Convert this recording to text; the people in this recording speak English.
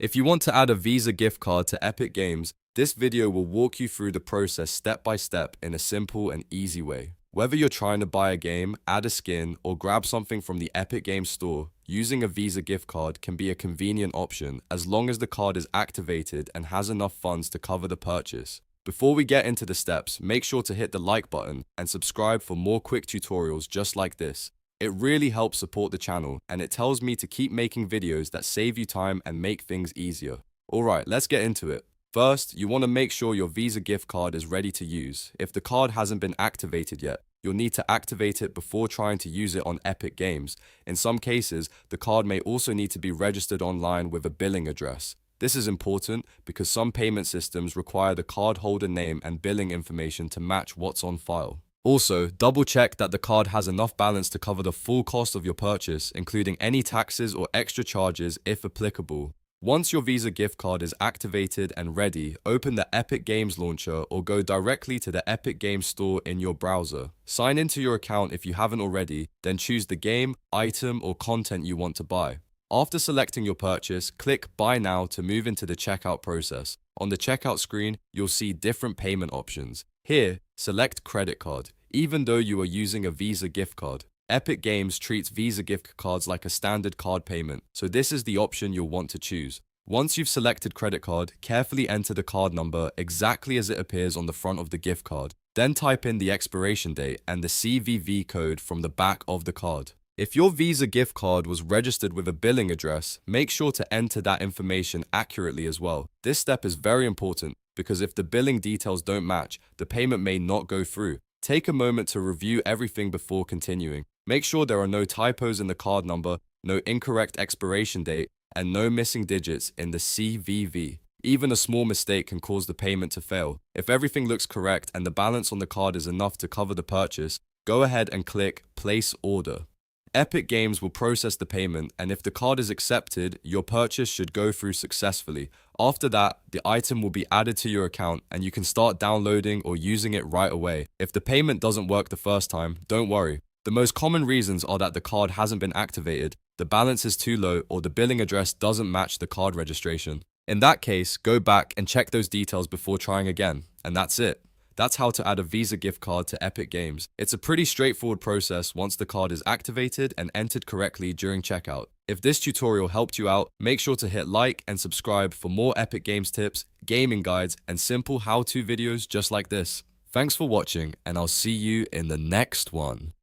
If you want to add a Visa gift card to Epic Games, this video will walk you through the process step by step in a simple and easy way. Whether you're trying to buy a game, add a skin, or grab something from the Epic Games store, using a Visa gift card can be a convenient option as long as the card is activated and has enough funds to cover the purchase. Before we get into the steps, make sure to hit the like button and subscribe for more quick tutorials just like this. It really helps support the channel, and it tells me to keep making videos that save you time and make things easier. Alright, let's get into it. First, you want to make sure your Visa gift card is ready to use. If the card hasn't been activated yet, you'll need to activate it before trying to use it on Epic Games. In some cases, the card may also need to be registered online with a billing address. This is important because some payment systems require the cardholder name and billing information to match what's on file. Also, double check that the card has enough balance to cover the full cost of your purchase, including any taxes or extra charges if applicable. Once your Visa gift card is activated and ready, open the Epic Games launcher or go directly to the Epic Games store in your browser. Sign into your account if you haven't already, then choose the game, item, or content you want to buy. After selecting your purchase, click Buy Now to move into the checkout process. On the checkout screen, you'll see different payment options. Here, select credit card, even though you are using a Visa gift card. Epic Games treats Visa gift cards like a standard card payment, so this is the option you'll want to choose. Once you've selected credit card, carefully enter the card number exactly as it appears on the front of the gift card. Then type in the expiration date and the CVV code from the back of the card. If your Visa gift card was registered with a billing address, make sure to enter that information accurately as well. This step is very important because if the billing details don't match, the payment may not go through. Take a moment to review everything before continuing. Make sure there are no typos in the card number, no incorrect expiration date, and no missing digits in the CVV. Even a small mistake can cause the payment to fail. If everything looks correct and the balance on the card is enough to cover the purchase, go ahead and click Place Order. Epic Games will process the payment, and if the card is accepted, your purchase should go through successfully. After that, the item will be added to your account and you can start downloading or using it right away. If the payment doesn't work the first time, don't worry. The most common reasons are that the card hasn't been activated, the balance is too low, or the billing address doesn't match the card registration. In that case, go back and check those details before trying again, and that's it. That's how to add a Visa gift card to Epic Games. It's a pretty straightforward process once the card is activated and entered correctly during checkout. If this tutorial helped you out, make sure to hit like and subscribe for more Epic Games tips, gaming guides, and simple how-to videos just like this. Thanks for watching, and I'll see you in the next one.